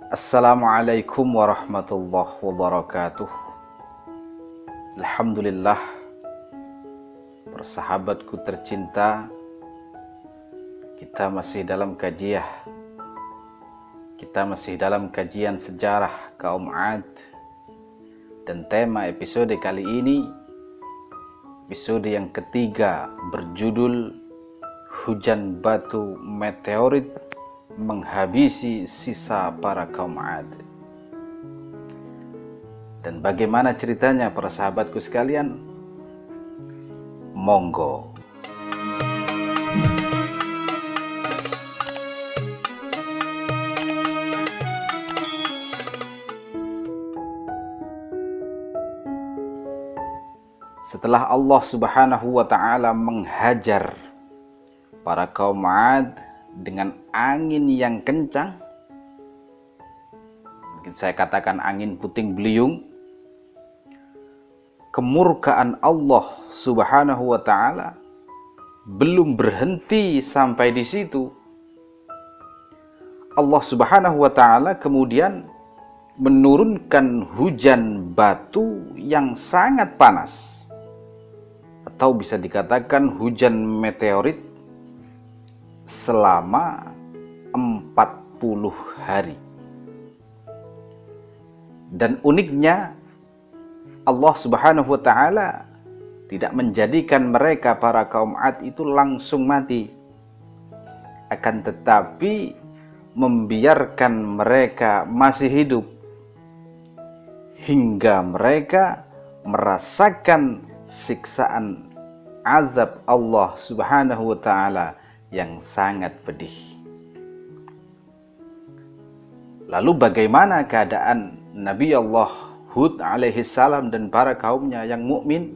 Assalamualaikum warahmatullahi wabarakatuh. Alhamdulillah, persahabatku tercinta, kita masih dalam kajian sejarah kaum 'Ad, dan tema episode kali ini episode yang ketiga berjudul Hujan Batu Meteorit Menghabisi Sisa Para Kaum 'Ad. Dan bagaimana ceritanya para sahabatku sekalian? Monggo. Setelah Allah Subhanahu wa ta'ala menghajar para kaum 'Ad dengan angin yang kencang, mungkin saya katakan angin puting beliung, kemurkaan Allah Subhanahu wa ta'ala belum berhenti sampai di situ. Allah Subhanahu wa ta'ala kemudian menurunkan hujan batu yang sangat panas, atau bisa dikatakan hujan meteorit selama 40 hari. Dan uniknya, Allah Subhanahu wa ta'ala tidak menjadikan mereka para kaum 'Ad itu langsung mati, akan tetapi membiarkan mereka masih hidup hingga mereka merasakan siksaan azab Allah Subhanahu wa ta'ala yang sangat pedih. Lalu bagaimana keadaan Nabi Allah Hud alaihi salam dan para kaumnya yang mukmin?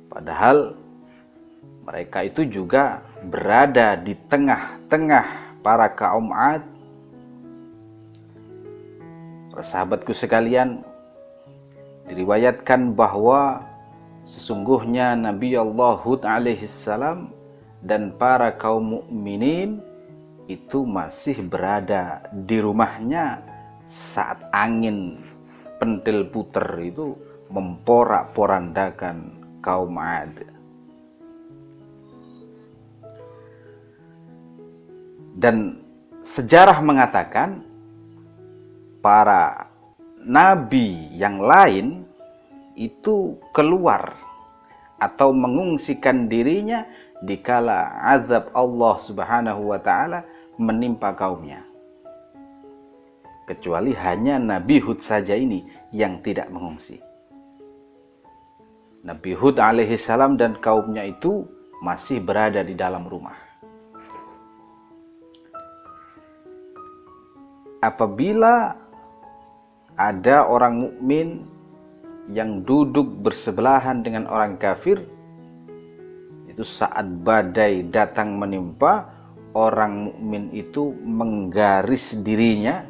Padahal mereka itu juga berada di tengah-tengah para kaum 'Ad. Para sahabatku sekalian, diriwayatkan bahwa sesungguhnya Nabi Allah Hud alaihi salam dan para kaum mukminin itu masih berada di rumahnya saat angin pentil puter itu memporak-porandakan kaum 'Ad. Dan sejarah mengatakan para nabi yang lain itu keluar atau mengungsikan dirinya dikala azab Allah Subhanahu wa ta'ala menimpa kaumnya. Kecuali hanya Nabi Hud saja ini yang tidak mengungsi. Nabi Hud alaihi salam dan kaumnya itu masih berada di dalam rumah. Apabila ada orang mukmin yang duduk bersebelahan dengan orang kafir, itu saat badai datang menimpa, orang mukmin itu menggaris dirinya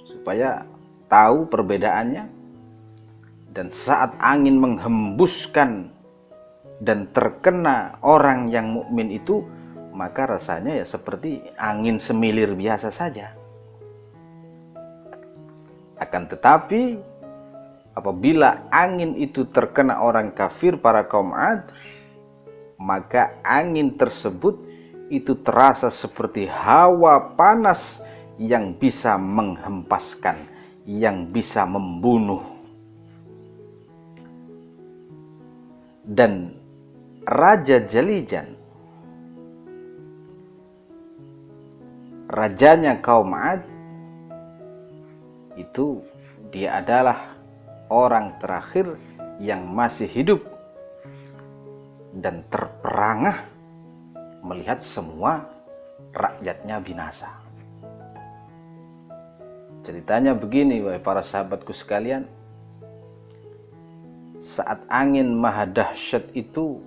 supaya tahu perbedaannya, dan saat angin menghembuskan dan terkena orang yang mukmin itu, maka rasanya ya seperti angin semilir biasa saja. Akan tetapi apabila angin itu terkena orang kafir para kaum 'Ad, maka angin tersebut itu terasa seperti hawa panas yang bisa menghempaskan, yang bisa membunuh. Dan Raja Jalijan, rajanya kaum 'Ad, itu dia adalah orang terakhir yang masih hidup dan terperangah melihat semua rakyatnya binasa. Ceritanya begini, wahai para sahabatku sekalian. Saat angin maha dahsyat itu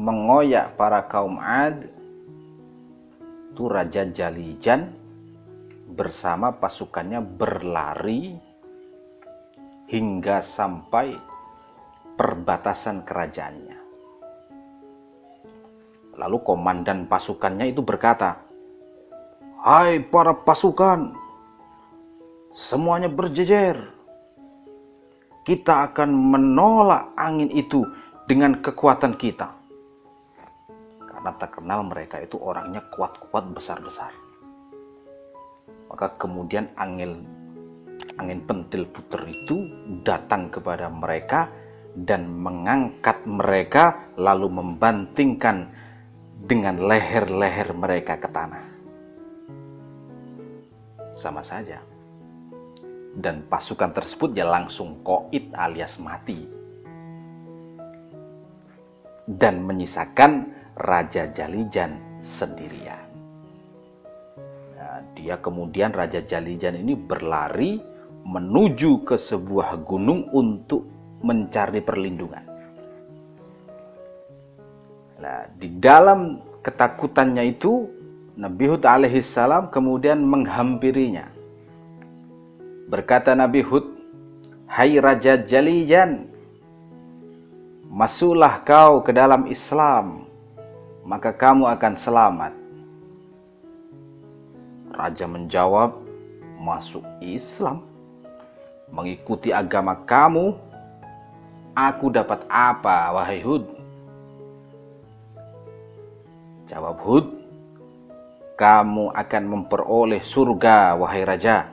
mengoyak para kaum 'Ad, itu Raja Jalijan bersama pasukannya berlari hingga sampai perbatasan kerajaannya. Lalu komandan pasukannya itu berkata, hai para pasukan, semuanya berjejer. Kita akan menolak angin itu dengan kekuatan kita. Karena terkenal mereka itu orangnya kuat-kuat, besar-besar. Maka kemudian angin pentil puter itu datang kepada mereka dan mengangkat mereka, lalu membantingkan dengan leher-leher mereka ke tanah. Sama saja. Dan pasukan tersebut ya langsung qaid alias mati. Dan menyisakan Raja Jalijan sendirian. Nah, dia kemudian Raja Jalijan ini berlari menuju ke sebuah gunung untuk mencari perlindungan. Nah, di dalam ketakutannya itu Nabi Hud alaihissalam kemudian menghampirinya. Berkata Nabi Hud, hai Raja Jalijan, masuklah kau ke dalam Islam, maka kamu akan selamat. Raja menjawab, masuk Islam? Mengikuti agama kamu? Aku dapat apa, wahai Hud? Jawab Hud, kamu akan memperoleh surga, wahai Raja.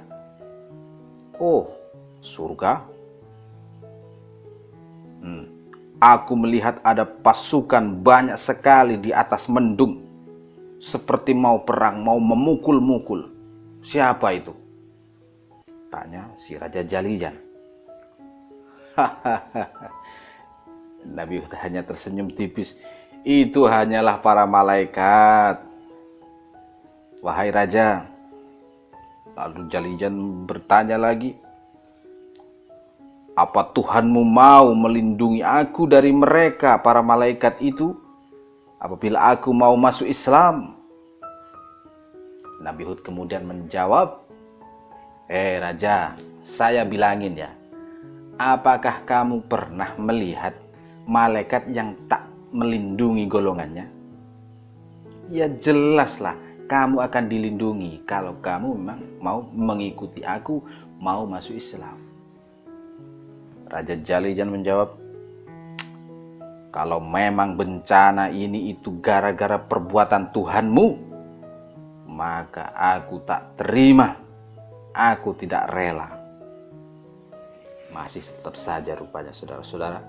Oh, surga? Aku melihat ada pasukan banyak sekali di atas mendung, seperti mau perang, mau memukul-mukul. Siapa itu? Tanya si Raja Jalijan. Nabi hanya tersenyum tipis. Itu hanyalah para malaikat, wahai Raja. Lalu Jalijan bertanya lagi, apa Tuhanmu mau melindungi aku dari mereka, para malaikat itu, apabila aku mau masuk Islam? Nabi Hud kemudian menjawab, Raja, saya bilangin ya, apakah kamu pernah melihat malaikat yang tak melindungi golongannya? Ya jelaslah, kamu akan dilindungi kalau kamu memang mau mengikuti aku, mau masuk Islam. Raja Jalijan menjawab, kalau memang bencana ini itu gara-gara perbuatan Tuhanmu, maka aku tak terima, aku tidak rela. Masih tetap saja rupanya saudara-saudara.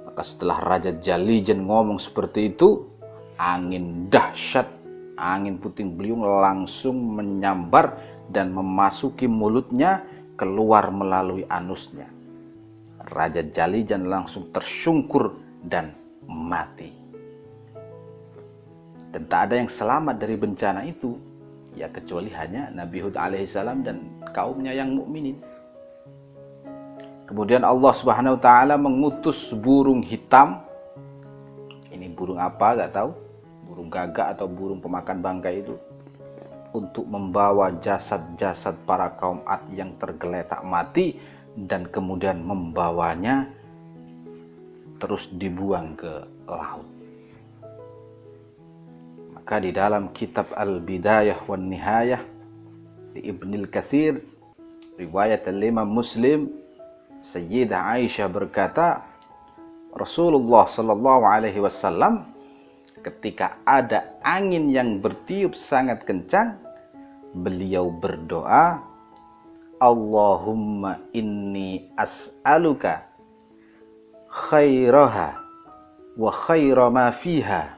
Maka setelah Raja Jalijan ngomong seperti itu, angin dahsyat, angin puting beliung langsung menyambar dan memasuki mulutnya, keluar melalui anusnya. Raja Jalijan langsung tersungkur dan mati. Dan tak ada yang selamat dari bencana itu, ya kecuali hanya Nabi Hud alaihissalam dan kaumnya yang mukminin. Kemudian Allah Subhanahu wa taala mengutus burung hitam. Ini burung apa gak tahu, burung gagak atau burung pemakan bangkai itu, untuk membawa jasad-jasad para kaum Ad yang tergeletak mati dan kemudian membawanya terus dibuang ke laut. Maka di dalam kitab Al-Bidayah wan Nihayah di Ibnul Katsir, riwayat Imam Muslim, Sayyidah Aisyah berkata, Rasulullah Shallallahu Alaihi Wasallam ketika ada angin yang bertiup sangat kencang, beliau berdoa, Allahumma inni as'aluka khairaha wa khaira ma fiha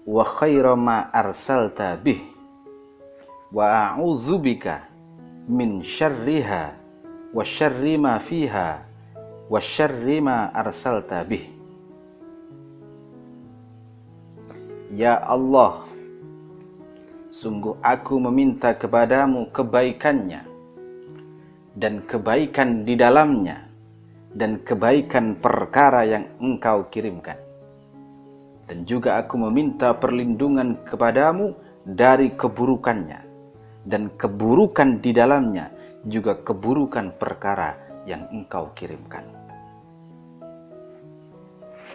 wa khaira ma arsalta bih wa a'udzubika min syarriha wa syarri ma fiha wa syarri ma arsalta bih. Ya Allah, sungguh aku meminta kepadamu kebaikannya dan kebaikan di dalamnya dan kebaikan perkara yang engkau kirimkan. Dan juga aku meminta perlindungan kepadamu dari keburukannya dan keburukan di dalamnya, juga keburukan perkara yang engkau kirimkan.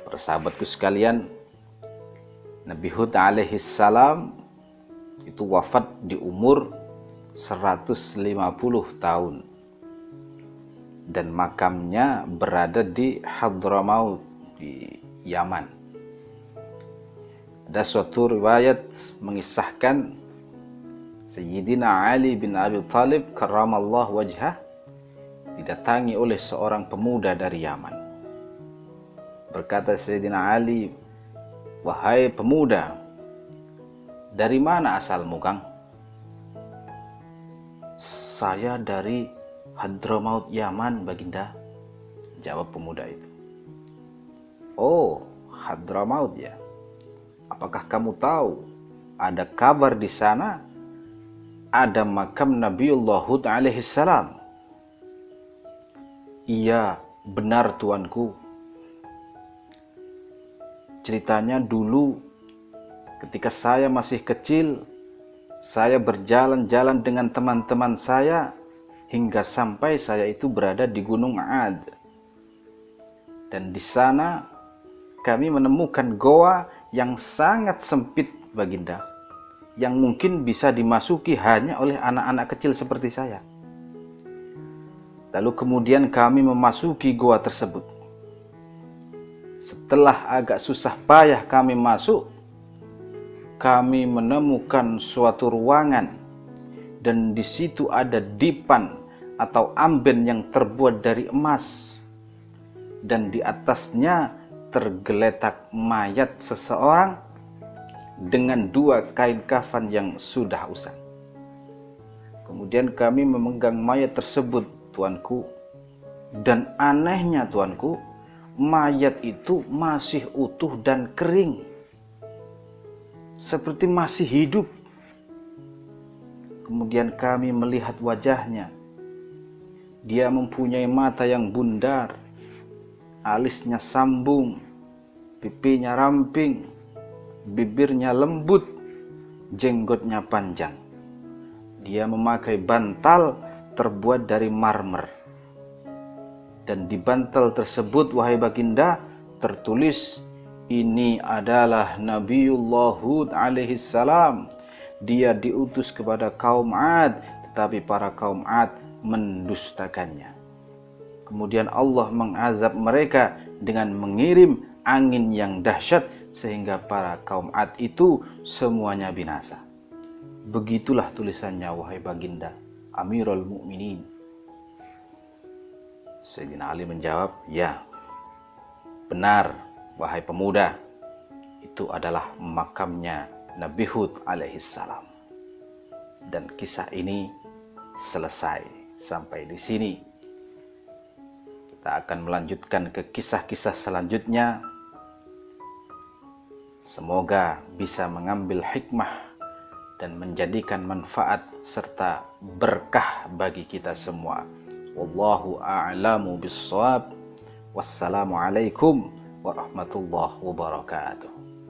Persahabatku sekalian, Nabi Hud alaihissalam itu wafat di umur 150 tahun. Dan makamnya berada di Hadramaut di Yaman. Ada suatu riwayat mengisahkan Sayyidina Ali bin Abi Thalib karramallahu wajhah didatangi oleh seorang pemuda dari Yaman. Berkata Sayyidina Ali, "Wahai pemuda, dari mana asalmu, Kang?" "Saya dari Hadramaut Yaman, Baginda," jawab pemuda itu. "Oh, Hadramaut ya. Apakah kamu tahu ada kabar di sana ada makam Nabiullah Hud alaihi salam?" "Iya, benar tuanku. Ceritanya dulu ketika saya masih kecil, saya berjalan-jalan dengan teman-teman saya hingga sampai saya itu berada di Gunung Ad. Dan di sana kami menemukan goa yang sangat sempit, Baginda, yang mungkin bisa dimasuki hanya oleh anak-anak kecil seperti saya. Lalu kemudian kami memasuki goa tersebut. Setelah agak susah payah kami masuk, kami menemukan suatu ruangan dan di situ ada dipan atau amben yang terbuat dari emas, dan di atasnya tergeletak mayat seseorang dengan 2 kain kafan yang sudah usang. Kemudian kami memegang mayat tersebut, tuanku, dan anehnya, tuanku, mayat itu masih utuh dan kering, seperti masih hidup. Kemudian kami melihat wajahnya. Dia mempunyai mata yang bundar, alisnya sambung, pipinya ramping, bibirnya lembut, jenggotnya panjang. Dia memakai bantal terbuat dari marmer. Dan di bantal tersebut, wahai Baginda, tertulis, "Ini adalah Nabiullah Hud alaihi salam. Dia diutus kepada kaum Ad, tetapi para kaum Ad mendustakannya. Kemudian Allah mengazab mereka dengan mengirim angin yang dahsyat sehingga para kaum Ad itu semuanya binasa." Begitulah tulisannya, wahai Baginda Amirul Mukminin. Sayyidina Ali menjawab, "Ya, benar, wahai pemuda. Itu adalah makamnya Nabi Hud alaihi salam." Dan kisah ini selesai. Sampai di sini. Kita akan melanjutkan ke kisah-kisah selanjutnya. Semoga bisa mengambil hikmah dan menjadikan manfaat serta berkah bagi kita semua. Wallahu a'lamu bissawab. Wassalamualaikum warahmatullahi wabarakatuh.